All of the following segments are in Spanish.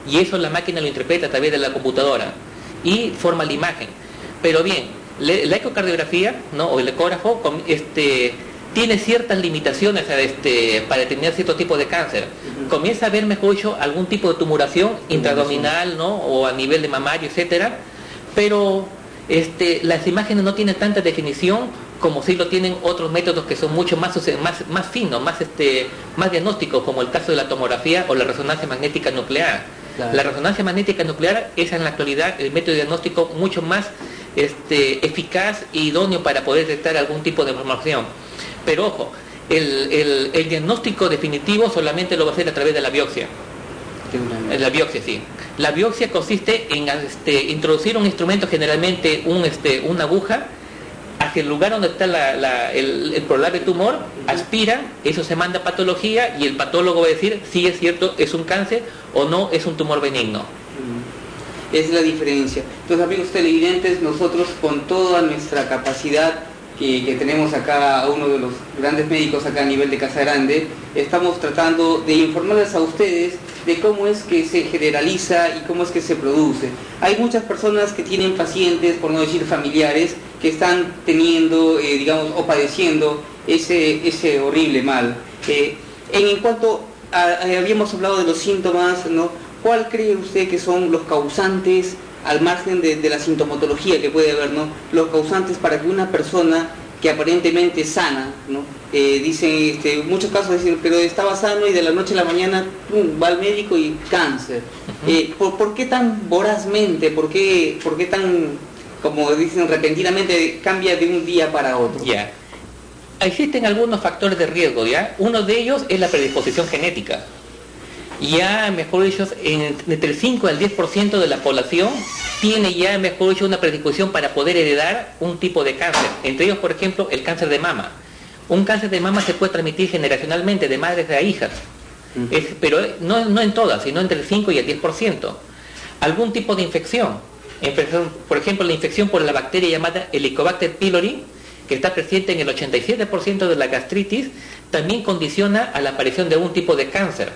y eso la máquina lo interpreta a través de la computadora y forma la imagen. Pero bien, la ecocardiografía, ¿no?, o el ecógrafo tiene ciertas limitaciones para determinar cierto tipo de cáncer. Comienza a ver, mejor dicho, algún tipo de tumoración intraabdominal, ¿no?, o a nivel de mamario, etcétera, pero las imágenes no tienen tanta definición como si lo tienen otros métodos que son mucho más finos, más diagnósticos, como el caso de la tomografía o la resonancia magnética nuclear. Claro. La resonancia magnética nuclear es en la actualidad el método diagnóstico mucho más eficaz e idóneo para poder detectar algún tipo de información. Pero ojo, el diagnóstico definitivo solamente lo va a hacer a través de la biopsia. La biopsia, sí. La biopsia consiste en introducir un instrumento, generalmente una aguja, hacia el lugar donde está el probable tumor, aspira, eso se manda a patología y el patólogo va a decir si es cierto, es un cáncer o no es un tumor benigno. Esa es la diferencia. Entonces, amigos televidentes, nosotros con toda nuestra capacidad que tenemos acá a uno de los grandes médicos acá a nivel de Casa Grande, estamos tratando de informarles a ustedes de cómo es que se generaliza y cómo es que se produce. Hay muchas personas que tienen pacientes, por no decir familiares, que están teniendo, digamos, o padeciendo ese horrible mal. En cuanto habíamos hablado de los síntomas, ¿no?, ¿cuál cree usted que son los causantes, al margen de la sintomatología que puede haber, ¿no?, los causantes para que una persona que aparentemente es sana, ¿no?, dicen, en muchos casos dicen, pero estaba sano y de la noche a la mañana ¡pum!, va al médico y cáncer? ¿Por qué tan vorazmente, por qué tan, como dicen, repentinamente cambia de un día para otro? Ya. Existen algunos factores de riesgo, ¿ya? Uno de ellos es la predisposición genética. Ya, mejor dicho, entre el 5 al 10% de la población tiene ya, mejor dicho, una predisposición para poder heredar un tipo de cáncer. Entre ellos, por ejemplo, el cáncer de mama. Un cáncer de mama se puede transmitir generacionalmente de madres a hijas, pero no en todas, sino entre el 5 y el 10%. Algún tipo de infección, por ejemplo, la infección por la bacteria llamada Helicobacter pylori, que está presente en el 87% de la gastritis, también condiciona a la aparición de algún tipo de cáncer.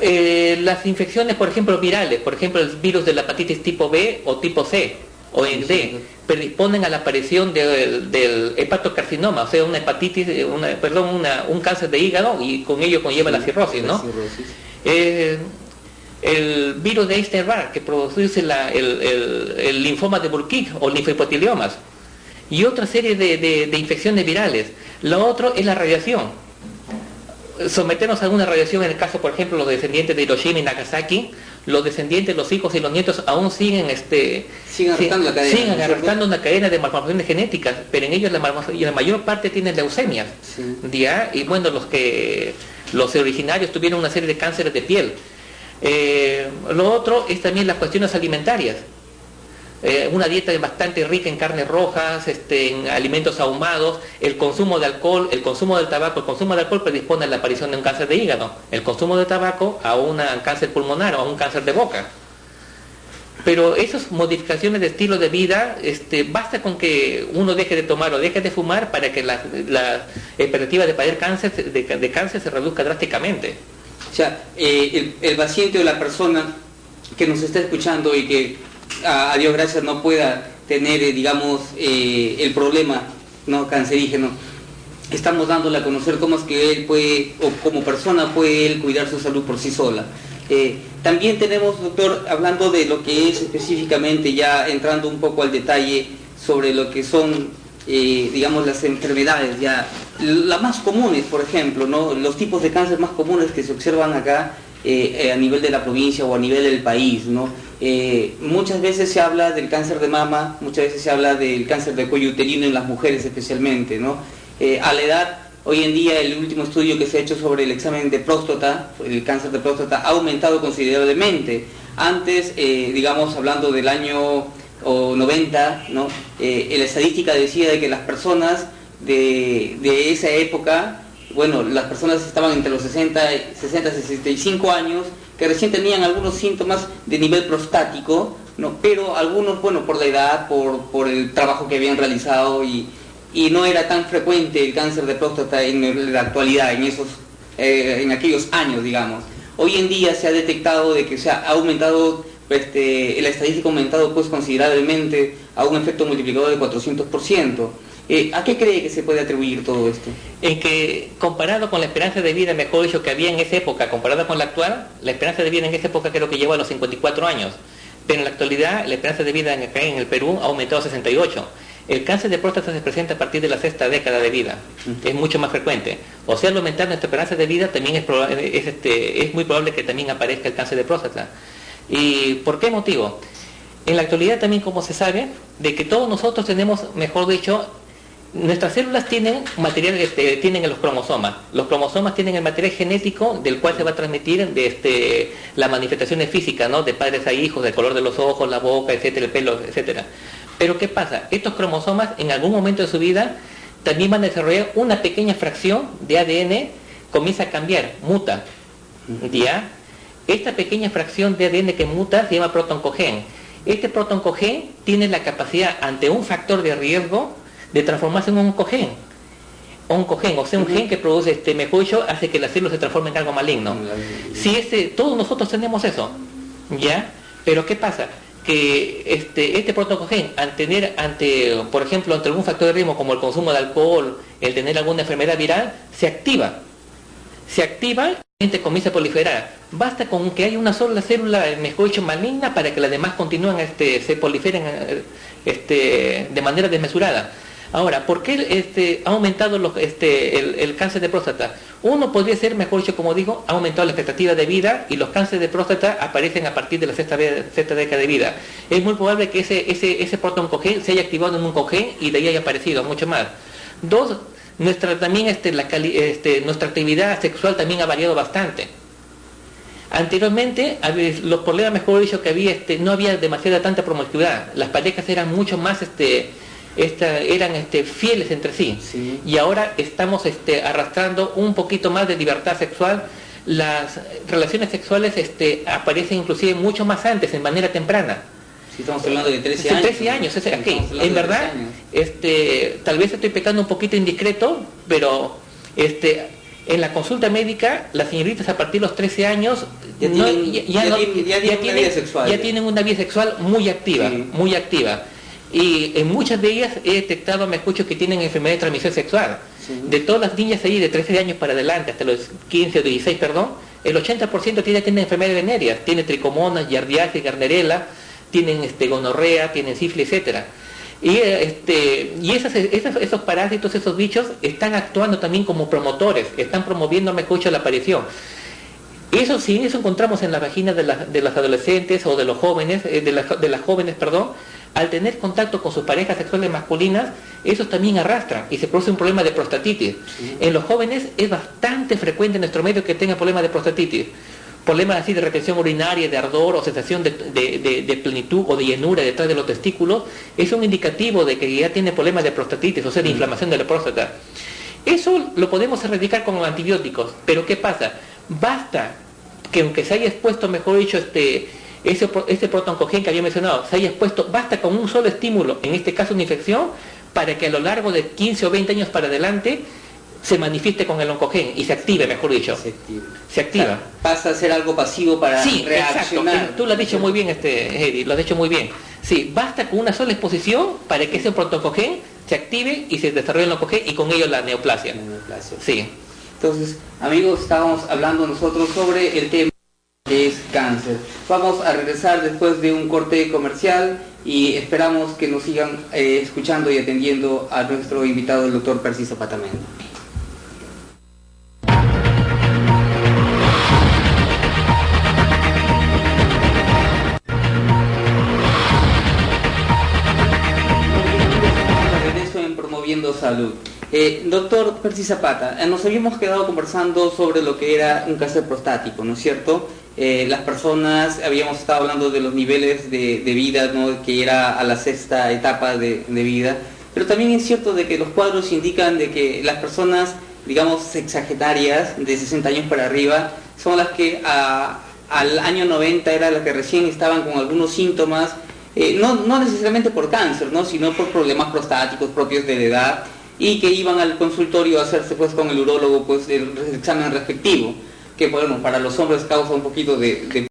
Las infecciones, por ejemplo, virales, por ejemplo, el virus de la hepatitis tipo B o tipo C o en D, predisponen a la aparición del hepatocarcinoma, o sea, una hepatitis, un cáncer de hígado, y con ello conlleva la cirrosis, ¿no? El virus de Epstein-Barr, que produce el linfoma de Burkitt o linfohipotheliomas, y otra serie de infecciones virales. Lo otro es la radiación. Someternos a alguna radiación, en el caso, por ejemplo, los descendientes de Hiroshima y Nagasaki, los descendientes, los hijos y los nietos aún siguen arrastrando una cadena de malformaciones genéticas, pero en ellos la mayor parte tienen leucemias, ¿ya? Y bueno, los originarios tuvieron una serie de cánceres de piel. Lo otro es también las cuestiones alimentarias. Una dieta bastante rica en carnes rojas, en alimentos ahumados, el consumo de alcohol, el consumo del tabaco. El consumo de alcohol predispone a la aparición de un cáncer de hígado, el consumo de tabaco a un cáncer pulmonar o a un cáncer de boca. Pero esas modificaciones de estilo de vida, basta con que uno deje de tomar o deje de fumar para que la expectativa de padecer cáncer se reduzca drásticamente. O sea, el paciente o la persona que nos está escuchando y que a Dios gracias no pueda tener, digamos, el problema, ¿no?, cancerígeno, estamos dándole a conocer cómo es que él puede, o como persona puede él cuidar su salud por sí sola. También tenemos, doctor, hablando de lo que es específicamente, ya entrando un poco al detalle sobre lo que son, digamos, las enfermedades ya las más comunes, por ejemplo, ¿no?, los tipos de cáncer más comunes que se observan acá a nivel de la provincia o a nivel del país, ¿no? Muchas veces se habla del cáncer de mama, muchas veces se habla del cáncer de cuello uterino en las mujeres especialmente, ¿no? A la edad, hoy en día, el último estudio que se ha hecho sobre el examen de próstata, el cáncer de próstata, ha aumentado considerablemente. Antes, digamos, hablando del año 90, ¿no?, la estadística decía de que las personas de esa época, bueno, las personas estaban entre los 60 y 65 años, que recién tenían algunos síntomas de nivel prostático, ¿no?, pero algunos, bueno, por la edad, por el trabajo que habían realizado, y no era tan frecuente el cáncer de próstata en la actualidad, en aquellos años, digamos. Hoy en día se ha detectado de que se ha aumentado, la estadística ha aumentado pues considerablemente a un efecto multiplicador de 400%. ¿A qué cree que se puede atribuir todo esto? En que comparado con la esperanza de vida, mejor dicho, que había en esa época, comparada con la actual, la esperanza de vida en esa época creo que llegó a los 54 años, pero en la actualidad la esperanza de vida en el Perú ha aumentado a 68. El cáncer de próstata se presenta a partir de la sexta década de vida, es mucho más frecuente. O sea, al aumentar nuestra esperanza de vida también es muy probable que también aparezca el cáncer de próstata. ¿Y por qué motivo? En la actualidad también, como se sabe, de que todos nosotros tenemos, mejor dicho, nuestras células tienen material, tienen los cromosomas. Los cromosomas tienen el material genético del cual se va a transmitir las manifestaciones físicas, ¿no? De padres a hijos, del color de los ojos, la boca, etcétera, el pelo, etcétera. Pero ¿qué pasa? Estos cromosomas en algún momento de su vida también van a desarrollar una pequeña fracción de ADN, comienza a cambiar, muta, ¿ya? Esta pequeña fracción de ADN que muta se llama protoncogen. Este protoncogen tiene la capacidad ante un factor de riesgo de transformarse en un oncogen, o sea, un gen que produce, mejor dicho, hace que las células se transformen en algo maligno. Si todos nosotros tenemos eso, ¿ya? Pero ¿qué pasa? Que este protoncogen, por ejemplo, ante algún factor de riesgo como el consumo de alcohol, el tener alguna enfermedad viral, se activa y comienza a proliferar. Basta con que haya una sola célula, mejor dicho, maligna, para que las demás continúen, se proliferen de manera desmesurada. Ahora, ¿por qué ha aumentado el cáncer de próstata? Uno podría ser, mejor dicho, como digo, ha aumentado la expectativa de vida y los cánceres de próstata aparecen a partir de la sexta década de vida. Es muy probable que ese protoncogen se haya activado en un cogen y de ahí haya aparecido mucho más. Dos, nuestra actividad sexual también ha variado bastante. Anteriormente, los problemas, mejor dicho, que había, no había tanta promiscuidad. Las parejas eran mucho más eran fieles entre sí. Y ahora estamos arrastrando un poquito más de libertad sexual. Las relaciones sexuales aparecen inclusive mucho más antes, en manera temprana. Sí, estamos hablando de 13 años. 13 años, en verdad, tal vez estoy pecando un poquito indiscreto, pero en la consulta médica, las señoritas a partir de los 13 años ya tienen una vida sexual muy activa, muy activa. Y en muchas de ellas he detectado, que tienen enfermedad de transmisión sexual. De todas las niñas ahí de 13 años para adelante, hasta los 15 o 16, el 80% tienen enfermedades venéreas, tiene tricomonas, giardiasis, garnerela, tienen gonorrea, tienen sífilis, etcétera. Y esos parásitos, esos bichos, están actuando también como promotores, están promoviendo, la aparición. Eso encontramos en la vagina de las adolescentes o de los jóvenes, de las jóvenes, al tener contacto con sus parejas sexuales masculinas, esos también arrastran y se produce un problema de prostatitis. En los jóvenes es bastante frecuente en nuestro medio que tengan problemas de prostatitis. Problemas así de retención urinaria, de ardor o sensación de plenitud o de llenura detrás de los testículos, es un indicativo de que ya tiene problemas de prostatitis, o sea, de inflamación de la próstata. Eso lo podemos erradicar con antibióticos, pero ¿qué pasa? Basta que aunque se haya expuesto, mejor dicho, ese protoncogen que había mencionado, se haya expuesto, basta con un solo estímulo, en este caso una infección, para que a lo largo de 15 o 20 años para adelante se manifieste con el oncogen y se active, mejor dicho. Se activa. O sea, pasa a ser algo pasivo para reaccionar. Exacto. Tú lo has dicho muy bien, Eddie, lo has dicho muy bien. Sí, basta con una sola exposición para que ese protoncogen se active y se desarrolle el oncogen y con ello la neoplasia. Sí. Entonces, amigos, estábamos hablando nosotros sobre el tema que es cáncer. Vamos a regresar después de un corte comercial y esperamos que nos sigan escuchando y atendiendo a nuestro invitado, el doctor Percy Zapata Mendo. Promoviendo Salud. Doctor Percy Zapata, nos habíamos quedado conversando sobre lo que era un cáncer prostático, ¿no es cierto? Las personas, habíamos estado hablando de los niveles de vida, ¿no? Que era a la sexta etapa de vida, pero también es cierto de que los cuadros indican de que las personas, digamos, sexagenarias, de 60 años para arriba, son las que al año 90 eran las que recién estaban con algunos síntomas, no necesariamente por cáncer, ¿no? Sino por problemas prostáticos propios de la edad, y que iban al consultorio a hacerse pues con el urólogo pues el examen respectivo, que bueno, para los hombres causa un poquito de